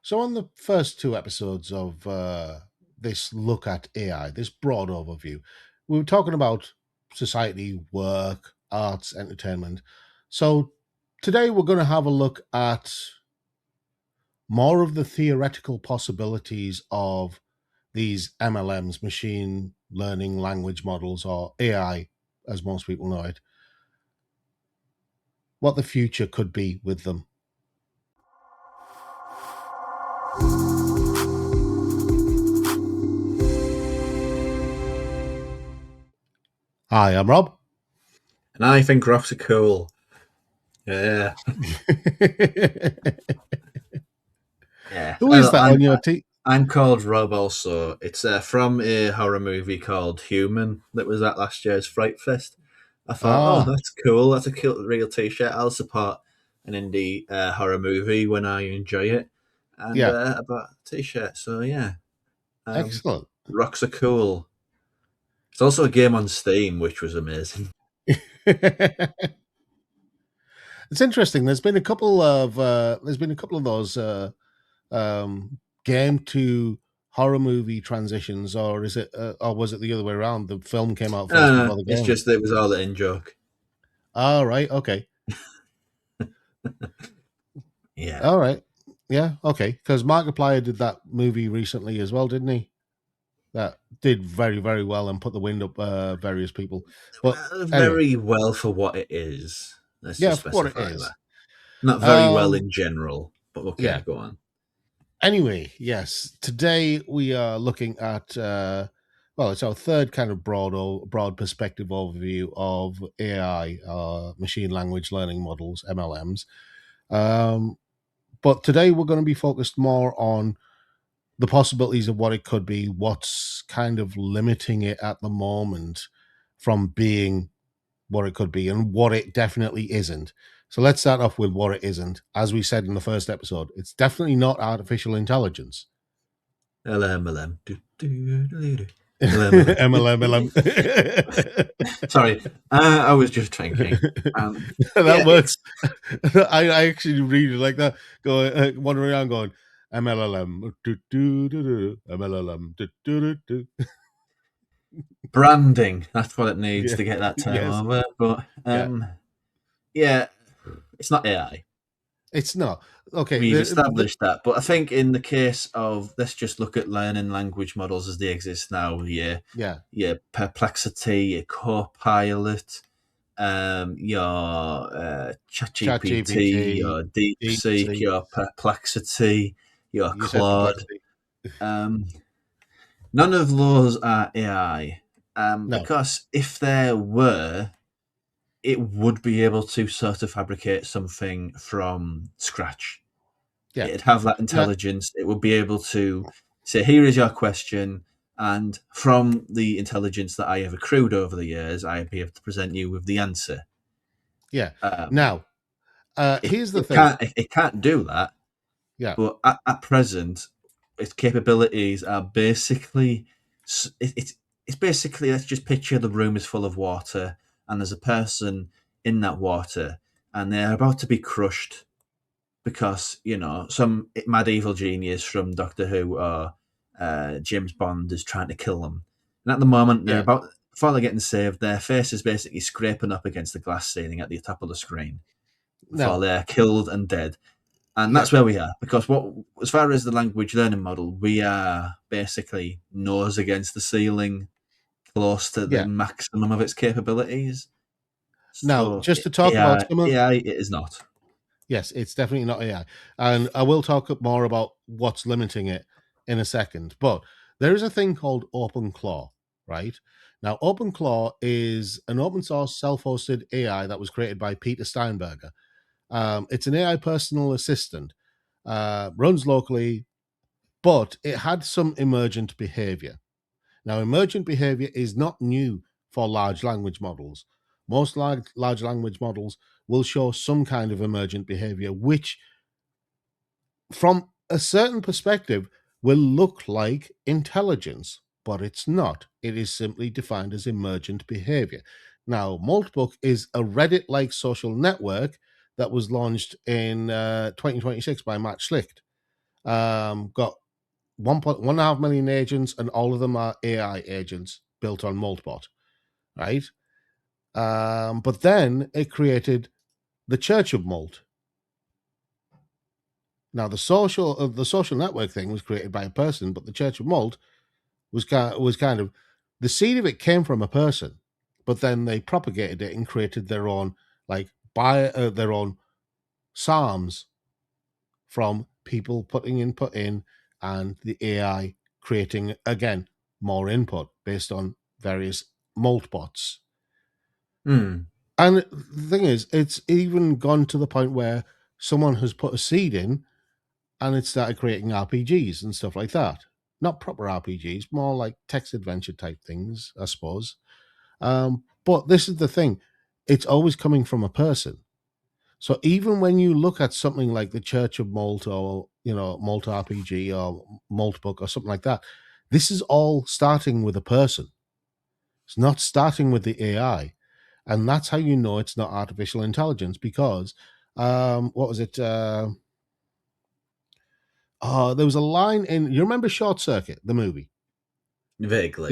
So, on the first two episodes of this look at AI, this broad overview, we were talking about society, work, arts, entertainment. So, today we're going to have a look at more of the theoretical possibilities of these MLMs, machine learning language models, or AI, as most people know it, what the future could be with them. Hi, I'm Rob. And I think rocks are cool. Yeah, yeah. Who is Well, that on your team? I'm called Rob. Also, it's from a horror movie called Human that was at last year's Fright Fest. I thought, oh, Ah, that's cool. That's a cool real T-shirt. I'll support an indie horror movie when I enjoy it, and yeah, I bought a T-shirt. So yeah, um, excellent. rocks are cool. It's also a game on Steam, which was amazing. It's interesting. There's been a couple of those game to horror movie transitions, or is it, or was it the other way around? The film came out first before the It's game. just it was all an in joke. All right, okay, Yeah. all right, yeah, okay. Because Markiplier did that movie recently as well, didn't he? That did very very well and put the wind up various people. But anyway, Very well for what it is. Let's yeah, just for what it specify is. that. Not very well Um, in general, but yeah. okay, go on. Anyway, yes. Today we are looking at well, it's our third kind of broad perspective overview of AI, machine language learning models, MLMs. Um, but today we're going to be focused more on the possibilities of what it could be, what's kind of limiting it at the moment from being what it could be, and what it definitely isn't. So let's start off with what it isn't. As we said in the first episode, it's definitely not artificial intelligence. LMLM. LMLM. MLM. Sorry, I was just thinking. That Yeah, works. it's I actually read it like that. Going wandering around going MLLM, MLLM. branding. That's what it needs Yeah. to get that term Yes. over. But Yeah. yeah, it's not AI. It's not okay. We've established that. But I think in the case of let's just look at learning language models as they exist now, Yeah. your Perplexity, your Copilot, your Chat ChatGPT, GPT, your deep DeepSeek, seek. your Perplexity, your You said Claude. perplexity. Um, None of those are AI, No. because if there were, it would be able to sort of fabricate something from scratch. Yeah. It'd have that No. intelligence. It would be able to say, "Here is your question," and from the intelligence that I have accrued over the years, I'd be able to present you with the answer. Yeah. Um, Now, it, here's the it thing. can't it can't do that, Yeah. but at present, its capabilities are basically it's basically let's just picture the room is full of water and there's a person in that water and they're about to be crushed because some mad evil genius from Doctor Who or James Bond is trying to kill them, and at the moment they're Yeah. about before they're getting saved, their face is basically scraping up against the glass ceiling at the top of the screen before Now. they're killed and dead. And Yeah. that's where we are because as far as the language learning model, we are basically nose against the ceiling, close to the Yeah. maximum of its capabilities. Now, So just to talk about AI, some of AI, it is not. yes, it's definitely not AI, and I will talk more about what's limiting it in a second. But there is a thing called OpenClaw, right? Now, OpenClaw is an open source, self-hosted AI that was created by Peter Steinberger. It's an AI personal assistant, runs locally, but it had some emergent behavior. Now, emergent behavior is not new for large language models. Most large language models will show some kind of emergent behavior, which, from a certain perspective, will look like intelligence, but it's not. It is simply defined as emergent behavior. Now, Maltbook is a Reddit like social network that was launched in 2026 by Matt Schlicht. got 1.5 million agents, and all of them are AI agents built on Moltbot, right? But then it created the Church of Malt. Now the social network thing was created by a person, but the Church of Malt was kind of the seed of it came from a person, but then they propagated it and created their own their own psalms from people putting input in, and the AI creating again more input based on various malt bots. Hmm. And the thing is, it's even gone to the point where someone has put a seed in and it started creating RPGs and stuff like that. Not proper RPGs, more like text adventure type things, I suppose. But this is the thing, it's always coming from a person. So even when you look at something like the Church of Malt, or Malt RPG or Malt Book or something like that, this is all starting with a person. It's not starting with the AI, and that's how you know it's not artificial intelligence. Because what was it? There was a line in. You remember Short Circuit, the movie, Vaguely.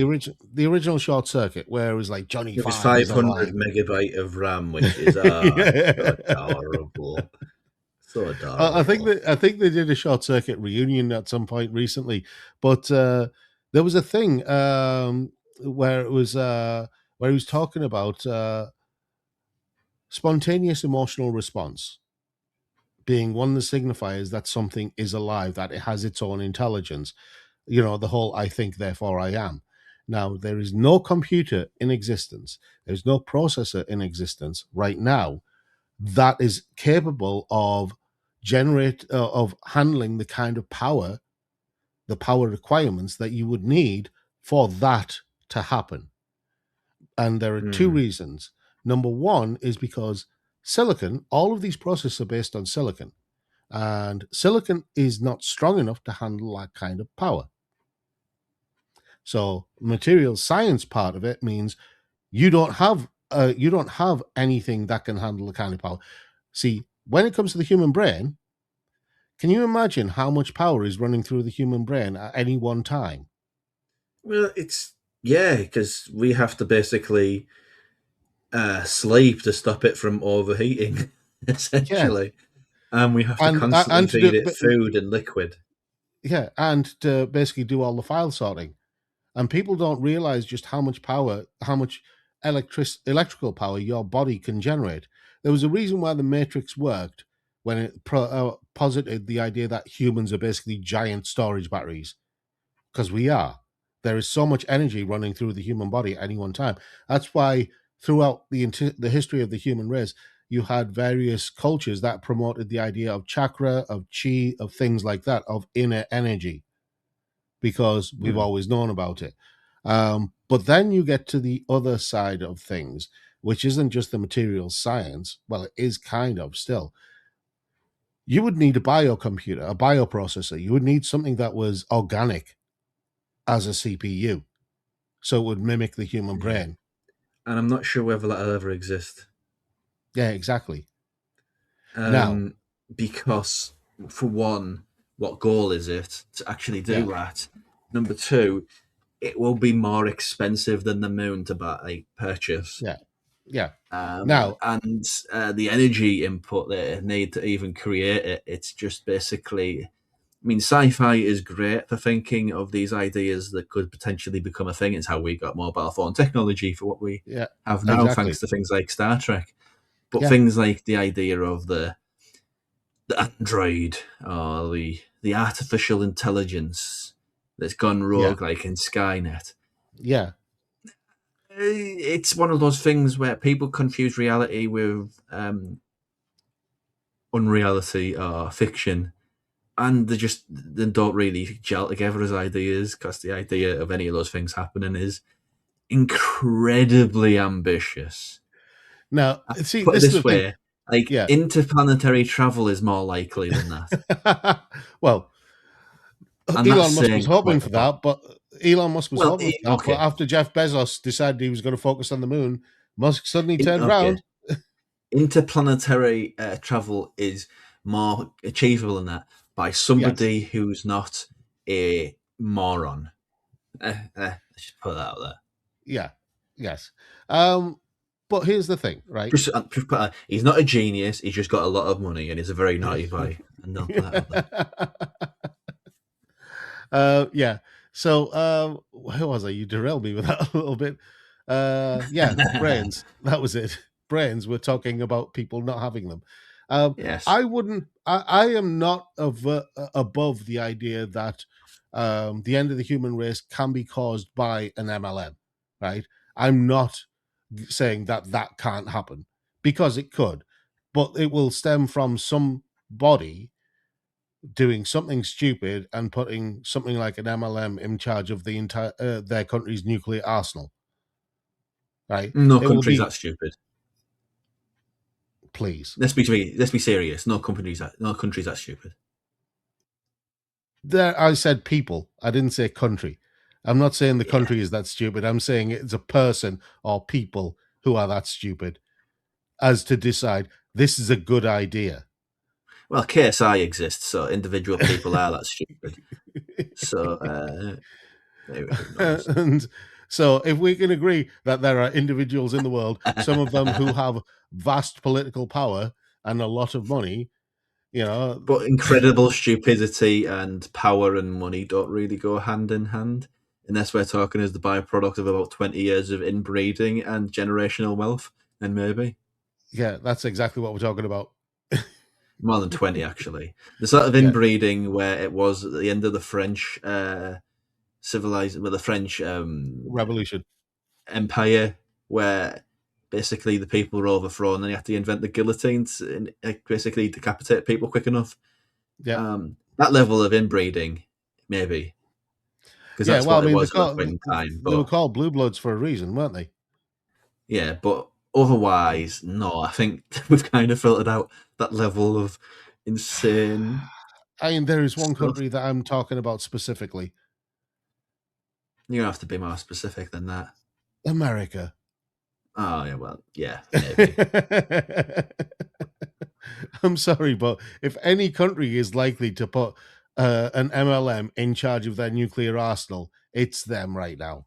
the original Short Circuit, where it was like Johnny It was Five is 500 alive. megabyte of RAM, which is so Yeah. adorable. So I adorable. think they did a Short Circuit reunion at some point recently, but there was a thing where it was where he was talking about spontaneous emotional response being one of the signifiers that something is alive, that it has its own intelligence. The whole "I think, therefore I am." Now, there is no computer in existence. There's no processor in existence right now that is capable of handling the kind of power, the power requirements that you would need for that to happen. And there are two Hmm. reasons. Number one is because silicon, all of these processes are based on silicon, and silicon is not strong enough to handle that kind of power. So, material science part of it means you don't have anything that can handle the kind of power. See, when it comes to the human brain, can you imagine how much power is running through the human brain at any one time? Well, it's yeah, because we have to basically sleep to stop it from overheating, Yeah, essentially, and we have to constantly and to do feed it food and liquid. yeah, and to basically do all the file sorting. And people don't realize just how much electrical power your body can generate. There was a reason why the Matrix worked when it posited the idea that humans are basically giant storage batteries, because we are. There is so much energy running through the human body at any one time. That's why throughout the history of the human race, you had various cultures that promoted the idea of chakra, of chi, of things like that, of inner energy, because we've Hmm. always known about it. But then you get to the other side of things, which isn't just the material science. Well, it is kind of still. You would need a biocomputer, a bioprocessor. You would need something that was organic as a CPU, so it would mimic the human Yeah, brain. and I'm not sure whether that'll ever exist. Yeah, exactly. Now, Um, because for one, what goal is it to actually do yeah, that? Number two, it will be more expensive than the moon to buy purchase. yeah, yeah. Now, And the energy input they need to even create it, it's just basically. I mean, sci-fi is great for thinking of these ideas that could potentially become a thing. It's how we got mobile phone technology for what we yeah, have now, exactly. thanks to things like Star Trek. But Yeah, things like the idea of the android or the artificial intelligence that's gone yeah, rogue, like in Skynet. yeah, It's one of those things where people confuse reality with unreality or fiction, and they don't really gel together as ideas because the idea of any of those things happening is incredibly ambitious. now see, Put it this is the this thing. way, like Yeah. interplanetary travel is more likely than that, Well, and that's Elon Musk was saying hoping quite for a lot. that, but Elon Musk was Well, hoping for that. But okay, after Jeff Bezos decided he was going to focus on the moon, Musk suddenly turned okay. around. Interplanetary travel is more achievable than that. by Yes. somebody who's not a moron. Let's just put that out there. Yeah. Yes. Um, but here's the thing, right? He's not a genius. He's just got a lot of money, and he's a very naughty boy. And they'll put that out there. Yeah. So, where was I? You derailed me with that a little bit. Yeah, brains. That was it. Brains. We're talking about people not having them. Yes. I wouldn't. I am not above the idea that the end of the human race can be caused by an MLM. Right. I'm not saying that that can't happen because it could, but it will stem from somebody doing something stupid and putting something like an MLM in charge of the entire their country's nuclear arsenal. Right? No It will country's be that stupid. please. Let's be serious. No country's that stupid. There, I said people. I didn't say country. I'm not saying the Yeah. country is that stupid. I'm saying it's a person or people who are that stupid as to decide this is a good idea. Well, KSI exists, so individual people are that stupid. So who knows? And so, if we can agree that there are individuals in the world, some of them who have vast political power and a lot of money, you know, But incredible stupidity and power and money don't really go hand in hand, unless we're talking as the byproduct of about 20 years of inbreeding and generational wealth. And maybe yeah, that's exactly what we're talking about. more than 20, actually. The sort of Yeah, inbreeding where it was at the end of the French civilized, well, the French revolution. empire, where basically the people were overthrown and they had to invent the guillotine to basically decapitate people quick enough. Yeah, That level of inbreeding, maybe, because yeah. that's Well, I what it mean, was at that point in time. they were But called blue bloods for a reason, weren't they? yeah, but otherwise, no. I think we've kind of filtered out that level of insane I mean, there is one stuff. country that I'm talking about specifically, You have to be more specific than that. America. Oh yeah, well, yeah, maybe. I'm sorry, but if any country is likely to put an MLM in charge of their nuclear arsenal, it's them right now.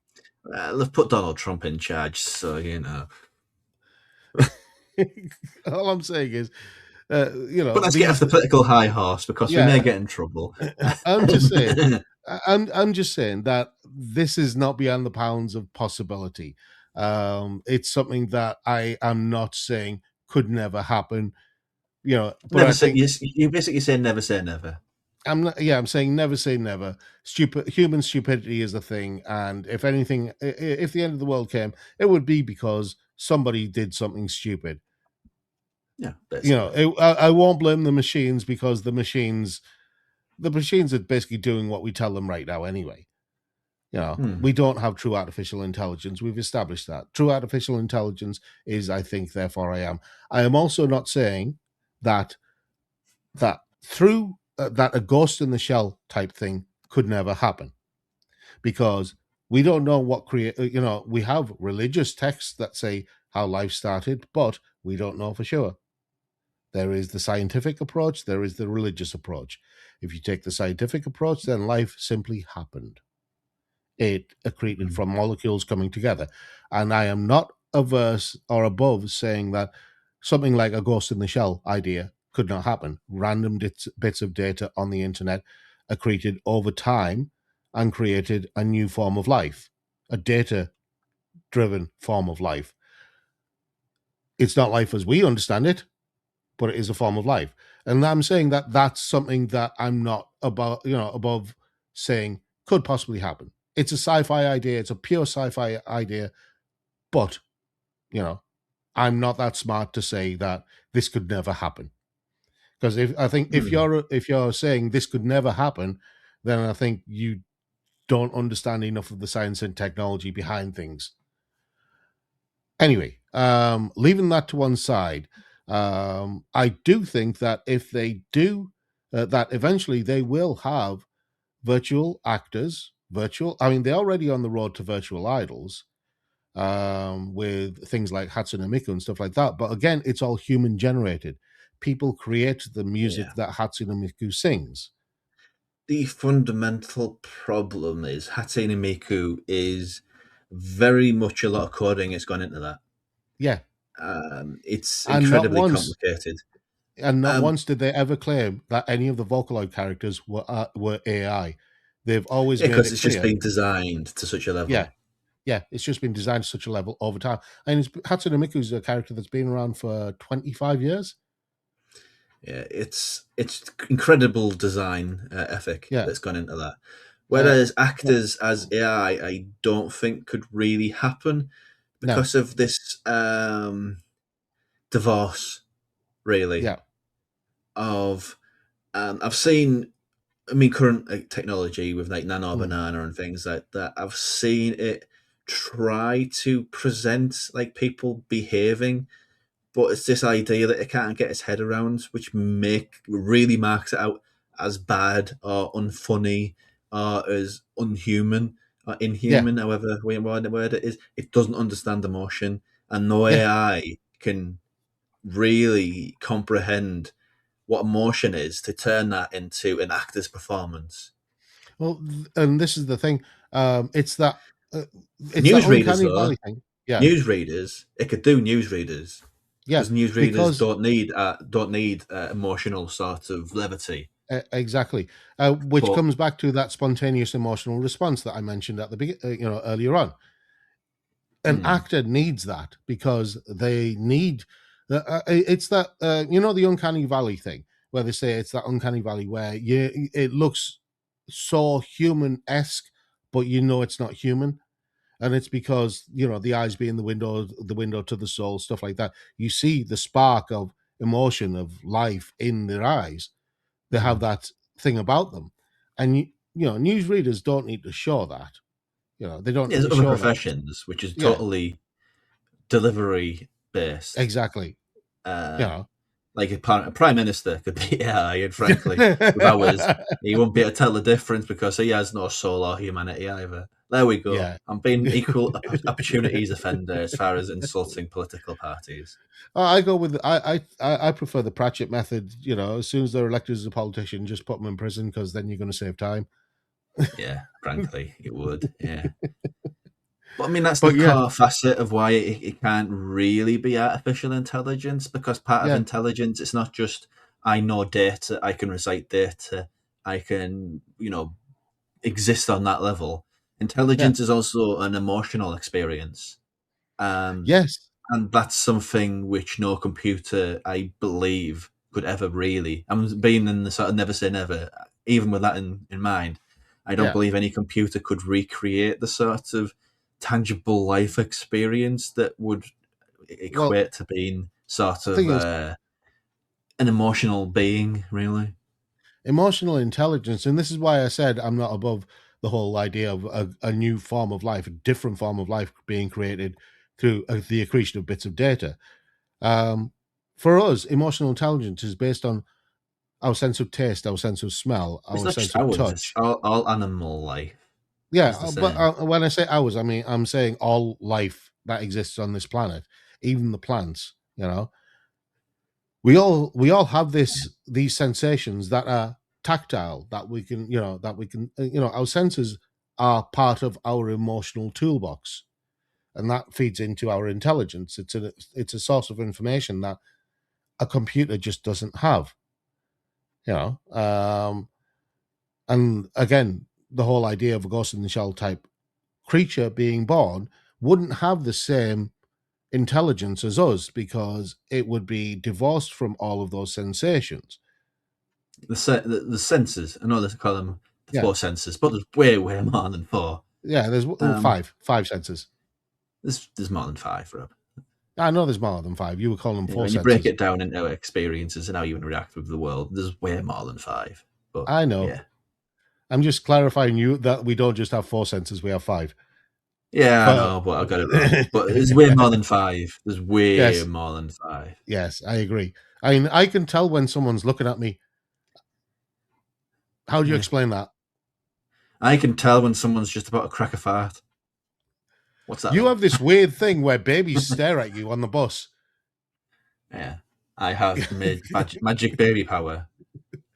They've put Donald Trump in charge, so you know. All I'm saying is, But let's get off these, the political high horse because we may yeah, get in trouble. I'm just saying, I'm just saying that this is not beyond the bounds of possibility. It's something that I am not saying could never happen, but Never I say think you basically say never say never. I'm not, yeah, I'm saying never say never. Human stupidity is a thing, and if anything, if the end of the world came, it would be because somebody did something stupid. Yeah, basically. I won't blame the machines because the machines are basically doing what we tell them right now anyway. Hmm. We don't have true artificial intelligence. We've established that. True artificial intelligence is I think, therefore I am. I am also not saying that through that a ghost in the shell type thing could never happen because we don't know what create. We have religious texts that say how life started, but we don't know for sure. There is the scientific approach. There is the religious approach. If you take the scientific approach, then life simply happened. It accreted Hmm. from molecules coming together. And I am not averse or above saying that something like a ghost in the shell idea could not happen. Random bits of data on the internet accreted over time and created a new form of life, a data driven form of life. It's not life as we understand it, but it is a form of life. And I'm saying that that's something that I'm not above saying could possibly happen. It's a sci-fi idea. It's a pure sci-fi idea, but you know, I'm not that smart to say that this could never happen. Because Hmm. if you're saying this could never happen, then I think you don't understand enough of the science and technology behind things. Anyway, leaving that to one side, I do think that if they do, that eventually they will have virtual actors, I mean, they're already on the road to virtual idols with things like Hatsune Miku and stuff like that. But again, it's all human generated. People create the Yeah. music that Hatsune Miku sings. the fundamental problem is Hatsune Miku is very much a lot of coding has gone into that. Yeah, It's and not incredibly once complicated. and not Um, once did they ever claim that any of the Vocaloid characters were AI. They've always yeah, made because it it's just clear. been designed to such a Yeah, level. yeah, it's just been designed to such a level over time. And Hatsune Miku's a character that's been around for 25 years. Yeah, it's incredible design ethic Yeah, that's gone into that. uh, Whereas yeah, actors as AI don't think could really happen no, because of this divorce, really. yeah, Of I've seen, I mean, current technology with like nano mm, banana and things like that. I've seen it try to present like people behaving, but it's this idea that it can't get its head around, which make really marks it out as bad or unfunny or as unhuman or yeah, inhuman, however the word it is. It doesn't understand emotion, and no yeah. AI can really comprehend what emotion is to turn that into an actor's performance. Well, and this is the thing. It's that uh, it's that Newsreaders, uncanny though, valley thing. Yeah, newsreaders, it could do newsreaders yeah, because newsreaders because don't need emotional sort of levity. exactly, which But comes back to that spontaneous emotional response that I mentioned at the earlier on. An mm, actor needs that because they need. It's that the uncanny valley thing where they say it's that uncanny valley where it looks so human esque, but it's not human, and it's because the eyes being the window to the soul, stuff like that. You see the spark of emotion of life in their eyes. They have mm. that thing about them, and newsreaders don't need to show that. They don't Yeah, need there's to other show that. professions which is Yeah, totally delivery based. exactly. You Uh, know. like a prime minister could be AI, and frankly, with ours, he won't be able to tell the difference because he has no soul or humanity either. There we go. Yeah. I'm being equal opportunities offender as far as insulting political parties. I go with I prefer the Pratchett method. As soon as they're elected as a politician, just put them in prison because then you're going to save time. Yeah, frankly, it would. Yeah. But I mean, that's the But yeah, core facet of why it can't really be artificial intelligence, because part of yeah, intelligence, it's not just I know data, I can recite data, I can, exist on that level. yeah, Intelligence is also an emotional experience. Um, yes, and that's something which no computer, I believe, could ever really. I'm being in the sort of never say never, even with that in mind. I don't yeah. believe any computer could recreate the sort of tangible life experience that would Well, equate to being sort the of thing is, an emotional being, really. emotional intelligence, and this is why I said I'm not above the whole idea of a new form of life, a different form of life being created through the accretion of bits of data. Um, for us, emotional intelligence is based on our sense of taste, our sense of smell, It's our not just sense of ours; it's touch. all animal life Yeah, is the but same. when I say ours, I mean I'm saying all life that exists on this planet, even the plants. We all have these sensations that are tactile, that we can our senses are part of our emotional toolbox, and that feeds into our intelligence. It's a source of information that a computer just doesn't have. You know, and again, the whole idea of a ghost in the shell type creature being born wouldn't have the same intelligence as us because it would be divorced from all of those sensations. The senses. I know they call them the Yeah, four senses, but there's way more than four. yeah. There's Um, five senses. there's more than five, Rob. I know there's more than five. You were calling them Yeah, four when you break senses. it down into experiences and how you interact with the world, there's way more than five. But I know. yeah, I'm just clarifying you that we don't just have four senses. We have five. yeah, I But know, but I got it wrong. But there's way more than five. There's way yes, more than five. yes, I agree. I mean, I can tell when someone's looking at me. How do you Yeah, explain that? I can tell when someone's just about to crack a fart. What's that, You Rob? have this weird thing where babies stare at you on the bus. Yeah, I have magic baby power.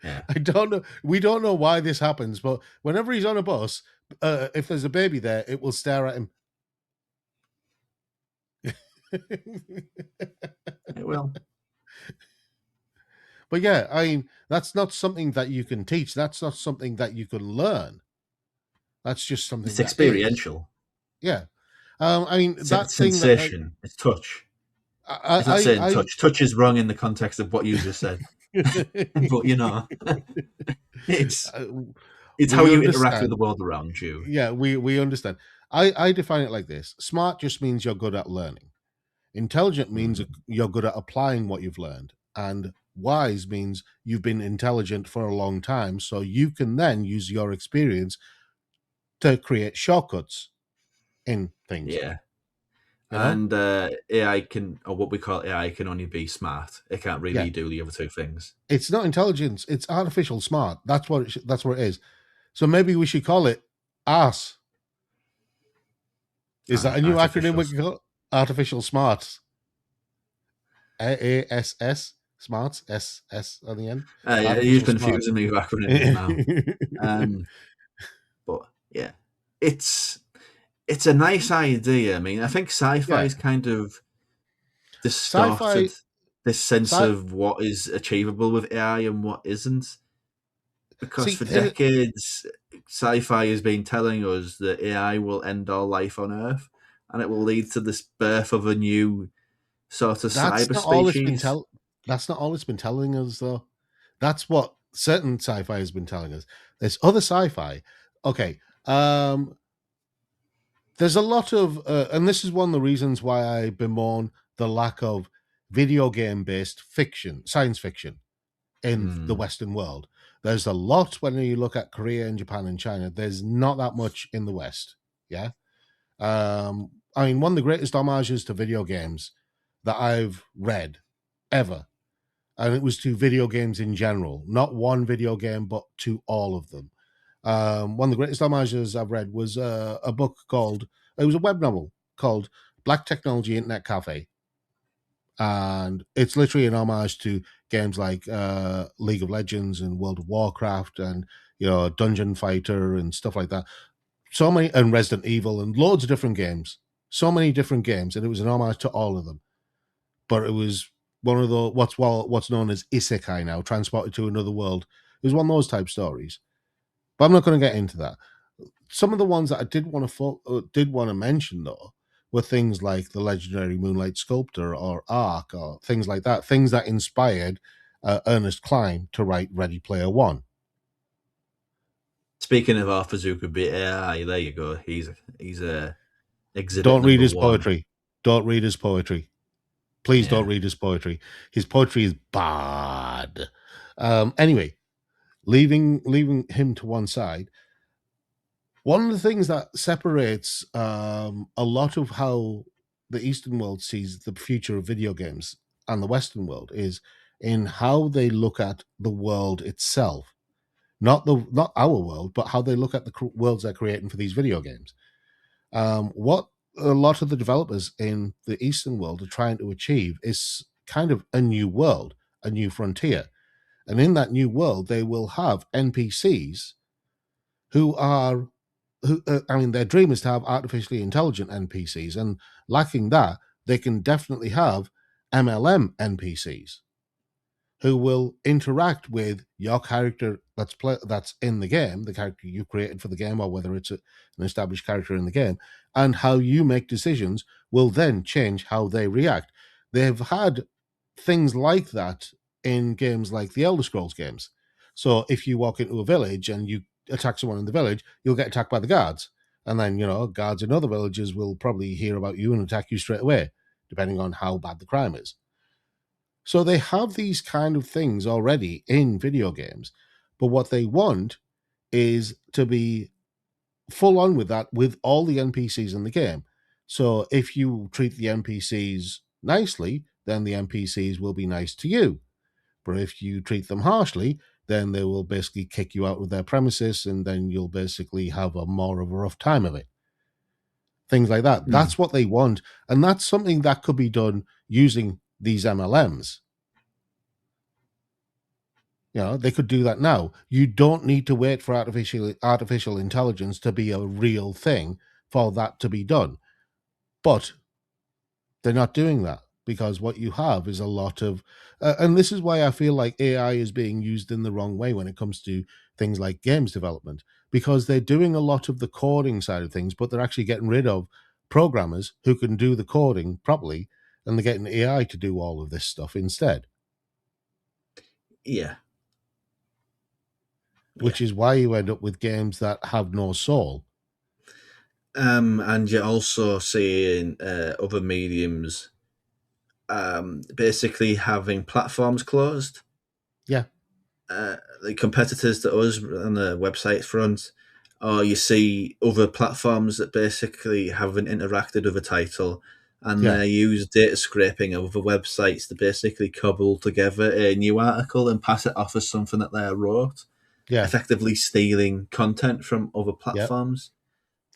Yeah. I don't know. We don't know why this happens, but whenever he's on a bus, if there's a baby there, it will stare at him. It will. But yeah, I mean, that's not something that you can teach. That's not something that you can learn. That's just something It's that is. experiential. Yeah. I mean, that thing that Sensation. It's touch. It's not saying I touch. Touch is wrong in the context of what you just said. But it's uh, it's how we you interact with the understand. world around you. Yeah, we understand. I define it like this: smart just means you're good at learning. Intelligent means Mm. you're good at applying what you've learned, and wise means you've been intelligent for a long time, so you can then use your experience to create shortcuts in things. Yeah. You know? And AI can, or what we call AI, can only be smart. It can't Yeah. really do the other two things. It's not intelligence; it's artificial smart. That's what that's what it is. So maybe we should call it ARS. Is that a new acronym Artificial. we can call it? Artificial smarts. AASS smarts S on the end. Yeah, you're Artificial smart. confusing me with acronyms now. Um, but yeah, it's it's a nice idea. I mean, I think sci-fi Yeah, is kind of distorted sci-fi. this sense Sci. of what is achievable with AI and what isn't. Because See, for decades, sci-fi has been telling us that AI will end all life on Earth, and it will lead to this birth of a new sort of that's cyber not all it's been species. That's not all it's been telling us, though. That's what certain sci-fi has been telling us. There's other sci-fi. Okay, there's a lot of, and this is one of the reasons why I bemoan the lack of video game-based fiction, science fiction in the Hmm. Western world. There's a lot when you look at Korea and Japan and China. There's not that much in the West. Yeah. I mean, one of the greatest homages to video games that I've read ever, and it was to video games in general, not one video game, but to all of them. One of the greatest homages I've read was a book called, it was a web novel called Black Technology Internet Cafe. And it's literally an homage to games like League of Legends and World of Warcraft and, Dungeon Fighter and stuff like that. So many, and Resident Evil and loads of different games. So many different games, and it was an homage to all of them. But it was one of the what's known as isekai now, transported to another world. It was one of those type stories. But I'm not going to get into that. Some of the ones that I did want to mention though were things like the legendary Moonlight Sculptor or Ark or things like that. Things that inspired Ernest Cline to write Ready Player One. Speaking of Arthur Zuckerberg AI, there you go. He's a exhibit Don't read number his one. poetry. Don't read his poetry. Please don't Yeah. read his poetry. His poetry is bad. Anyway, leaving him to one side, one of the things that separates a lot of how the Eastern world sees the future of video games and the Western world is in how they look at the world itself. Not our world, but how they look at the worlds they're creating for these video games. What a lot of the developers in the Eastern world are trying to achieve is kind of a new world, a new frontier. And in that new world, they will have NPCs who are, I mean, their dream is to have artificially intelligent NPCs. And lacking that, they can definitely have MLM NPCs who will interact with your character that's in the game, the character you created for the game, or whether it's an established character in the game, and how you make decisions will then change how they react. They've had things like that in games like the Elder Scrolls games. So if you walk into a village and you attack someone in the village, you'll get attacked by the guards. And then, guards in other villages will probably hear about you and attack you straight away, depending on how bad the crime is. So they have these kind of things already in video games, but what they want is to be full on with that with all the NPCs in the game. So if you treat the NPCs nicely, then the NPCs will be nice to you. But if you treat them harshly, then they will basically kick you out of their premises and then you'll basically have a more of a rough time of it. Things like that. Hmm. That's what they want. And that's something that could be done using these MLMs. They could do that now. You don't need to wait for artificial intelligence to be a real thing for that to be done. But they're not doing that, because what you have is a lot of, and this is why I feel like AI is being used in the wrong way when it comes to things like games development, because they're doing a lot of the coding side of things, but they're actually getting rid of programmers who can do the coding properly, and they're getting AI to do all of this stuff instead, Yeah, yeah. which is why you end up with games that have no soul. And you're also seeing other mediums basically having platforms closed. Yeah, The competitors to us on the website front, or you see other platforms that basically haven't interacted with a title, and yeah, they use data scraping of other websites to basically cobble together a new article and pass it off as something that they wrote, yeah, effectively stealing content from other yep, platforms.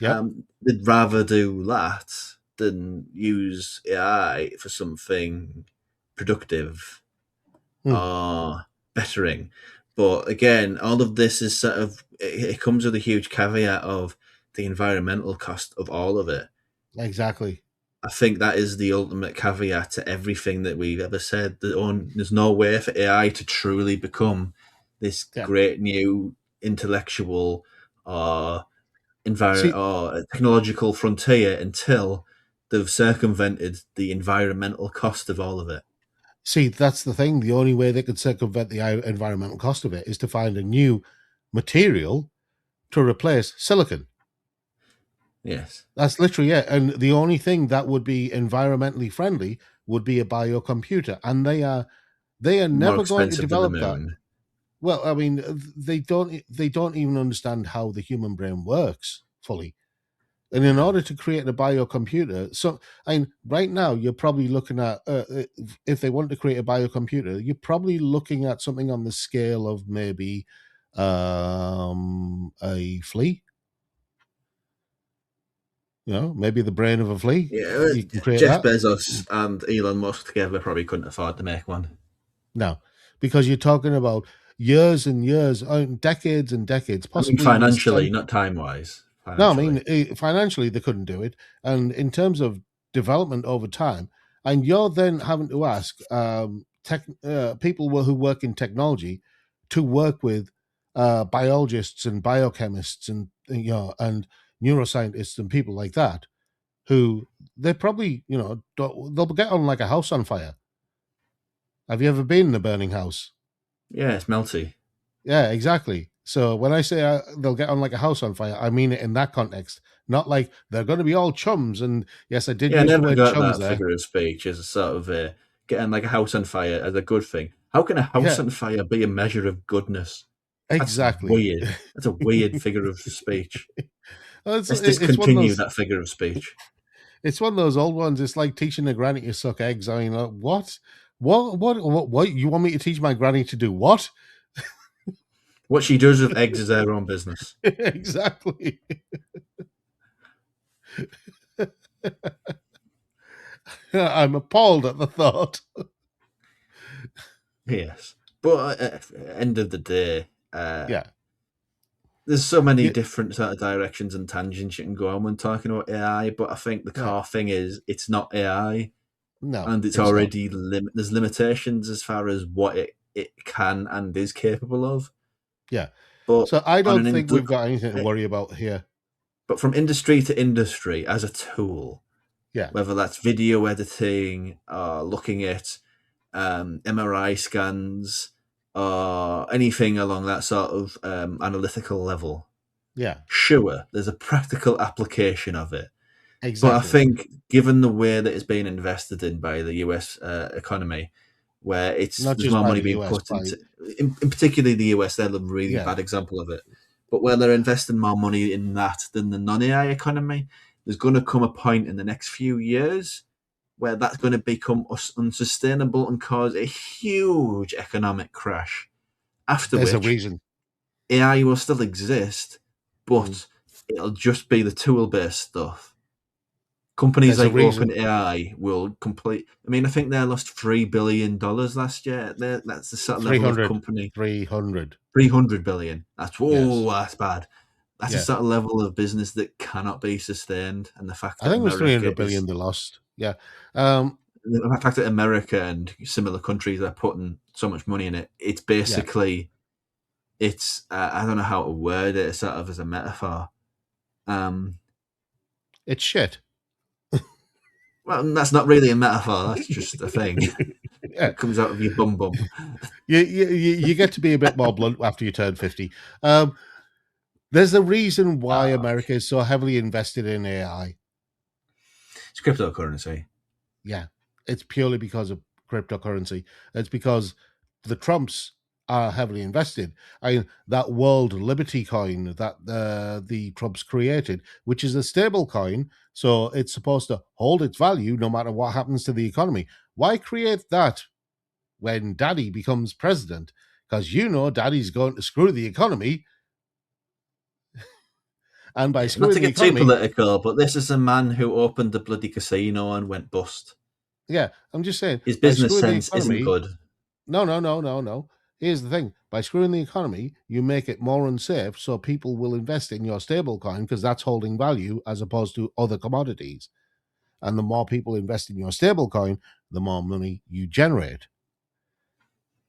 yep. They'd rather do that than use AI for something productive Hmm, or bettering. But again, all of this is sort of it comes with a huge caveat of the environmental cost of all of it. exactly. I think that is the ultimate caveat to everything that we've ever said. There's no way for AI to truly become this Yeah. great new intellectual or See, or technological frontier until they've circumvented the environmental cost of all of it. See, that's the thing. The only way they could circumvent the environmental cost of it is to find a new material to replace silicon. Yes, That's literally it. And the only thing that would be environmentally friendly would be a biocomputer. And they are more never going to expensive than the develop that. moon. Well, I mean, they don't even understand how the human brain works fully. And in No. order to create a biocomputer, so I mean, right now you're probably looking at, if they want to create a biocomputer, you're probably looking at something on the scale of maybe a flea. Maybe the brain of a flea. Yeah, You can create Jeff that. Bezos and Elon Musk together probably couldn't afford to make one. No, because you're talking about years and years, decades and decades, I mean, possibly even financially, not time wise. No, I Financially, mean, financially, they couldn't do it. And in terms of development over time, and you're then having to ask people who work in technology to work with biologists and biochemists and neuroscientists and people like that, who they probably, they'll get on like a house on fire. Have you ever been in a burning house? yeah, it's melty. Yeah, exactly. So when I say they'll get on like a house on fire, I mean it in that context, not like they're going to be all chums. And yes, I did Yeah, I use the never word got chums that there. figure of speech as a sort of getting like a house on fire as a good thing. How can a house Yeah, on fire be a measure of goodness? That's exactly. weird. That's a weird figure of speech. Let's It's one of discontinue those. that figure of speech. It's one of those old ones. It's like teaching a granny to suck eggs. I mean, what? What? You want me to teach my granny to do what? What she does with eggs is her own business. Exactly. I'm appalled at the thought. Yes, but at the end of the day, Yeah. there's so many Yeah. different sort of directions and tangents you can go on when talking about AI. But I think the Yeah. core thing is it's not AI, No, and it's it's not. already there's limitations as far as what it can and is capable of. Yeah. But So I on don't an think we've got anything to worry about here. but from industry to industry as a tool, Yeah. whether that's video editing or looking at MRI scans or anything along that sort of analytical level, Yeah. sure, there's a practical application of it. But I Exactly. think, given the way that it's being invested in by the US economy, where Not there's just more by money the being US, put by into, in particularly the US, they're a really yeah. bad example of it. But where they're investing more money in that than the non-AI economy, there's going to come a point in the next few years where that's going to become unsustainable and cause a huge economic crash. After There's a which, reason. AI will still exist, Mm. but it'll just be the tool-based stuff Companies There's a like reason. OpenAI will complete. I mean, I think they lost $3 billion last year. That's the sort of level of 300, company. 300. 300 billion. Yes. That's bad. That's a Yeah. sort of level of business that cannot be sustained. And the fact I that think it was America 300 billion is they lost. Yeah. Um, the fact that America and similar countries are putting so much money in it. It's yeah. basically it's I don't know how to word it sort of as a metaphor. Um, It's shit. well, that's not really a metaphor. That's just a thing. Yeah. It comes out of your bum bum. You get to be a bit more blunt after you turn 50. Um, there's a reason why Uh, America is so heavily invested in AI. it's cryptocurrency. Yeah, it's purely because of cryptocurrency. It's because the Trumps are heavily invested. I mean, that World Liberty coin that the Trumps created, which is a stable coin, so it's supposed to hold its value no matter what happens to the economy. Why create that when Daddy becomes president? Because Daddy's going to screw the economy, and by Yeah, not screwing to the get too economy, political, but this is a man who opened a bloody casino and went bust. yeah, I'm just saying, His by business screwing the sense isn't economy, good. no, no, no, no, no. Here's the thing: by screwing the economy, you make it more unsafe, so people will invest in your stable coin because that's holding value as opposed to other commodities. And the more people invest in your stable coin, the more money you generate.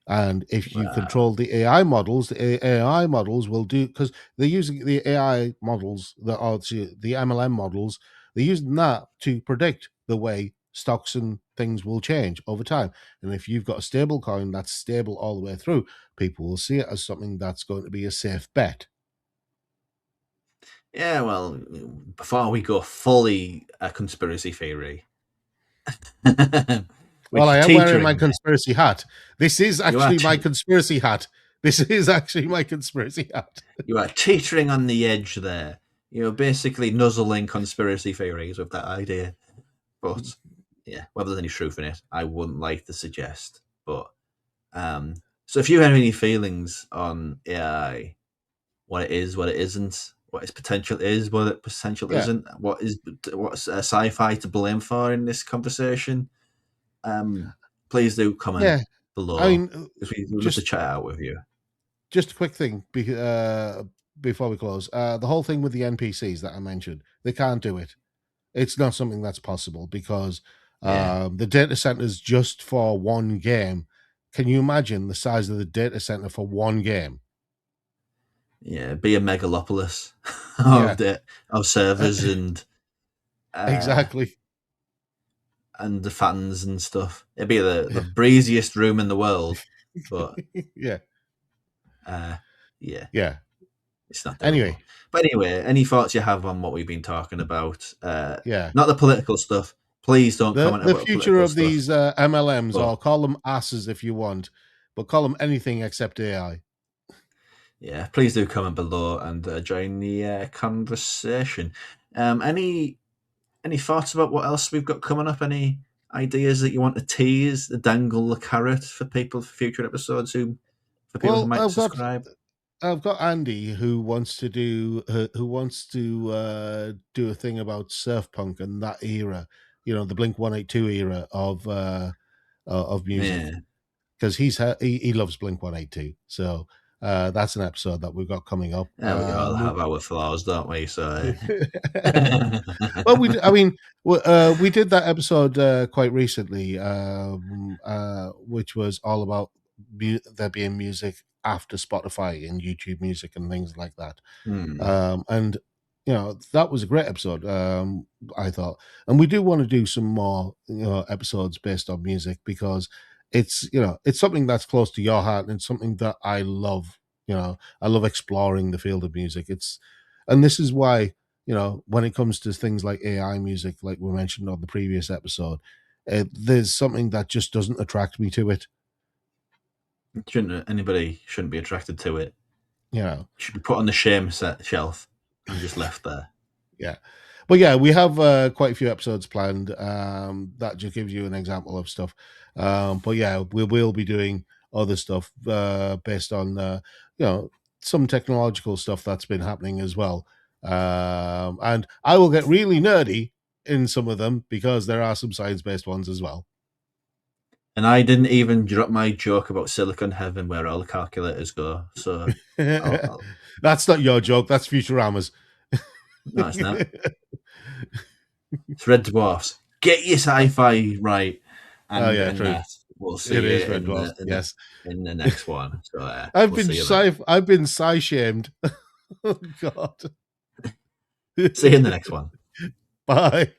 And if you Well, control the AI models, the AI models will do, because they're using the AI models, the MLM models, they're using that to predict the way stocks and things will change over time. And if you've got a stable coin that's stable all the way through, people will see it as something that's going to be a safe bet. yeah, well, before we go fully a conspiracy theory, Well, which I you're am wearing my teetering there. conspiracy hat. This is You are actually my conspiracy hat. This is actually my conspiracy hat. you are teetering on the edge there. You're basically nuzzling conspiracy theories with that idea. But yeah, whether there's any truth in it, I wouldn't like to suggest. But so if you have any feelings on AI, what it is, what it isn't, what its potential is, what its potential Yeah. isn't, what's sci-fi to blame for in this conversation, please do comment Yeah. I below mean, because we would love to just chat out with you. just a quick thing before we close. The whole thing with the NPCs that I mentioned, they can't do it. It's not something that's possible because Yeah, the data centers just for one game. Can you imagine the size of the data center for one game? yeah, be a megalopolis Yeah, of servers uh, exactly. and the fans and stuff. It'd be the breeziest room in the world, but Yeah, uh, yeah, yeah. it's not doable. Anyway, But anyway, any thoughts you have on what we've been talking about? yeah. Not the political stuff. Please don't comment The about future political of stuff. these MLMs, But or call them asses if you want, but call them anything except AI. yeah, please do comment below and join the conversation. Any thoughts about what else we've got coming up? Any ideas that you want to tease, the dangle the carrot for people for future episodes for people who Well, might subscribe? I've got Andy who wants to do a thing about surf punk and that era, the Blink 182 era of music, Yeah, because he loves Blink 182. So that's an episode that we've got coming up. we all have our flaws, don't we? So Well, I mean, we did that episode quite recently, which was all about there being music after Spotify and YouTube Music and things like that. hmm. And that was a great episode. I thought, and we do want to do some more episodes based on music because it's something that's close to your heart and it's something that I love. I love exploring the field of music. And this is why when it comes to things like AI music, like we mentioned on the previous episode, there's something that just doesn't attract me to it. Anybody shouldn't be attracted to it. You know, Should be put on the shame set shelf and just left there. yeah. But yeah, we have quite a few episodes planned. That just gives you an example of stuff. But yeah, we will be doing other stuff based on you know some technological stuff that's been happening as well. And I will get really nerdy in some of them because there are some science-based ones as well. And I didn't even drop my joke about Silicon Heaven where all the calculators go. So That's not your joke. That's Futurama's. no, it's not. It's Red Dwarfs. Get your sci-fi right, and, Oh yeah, and true. we'll see It you is Red Dwarfs. Yes, in the next one. So I've we'll been see you then. I've been sci-shamed. Oh God. See you in the next one. Bye.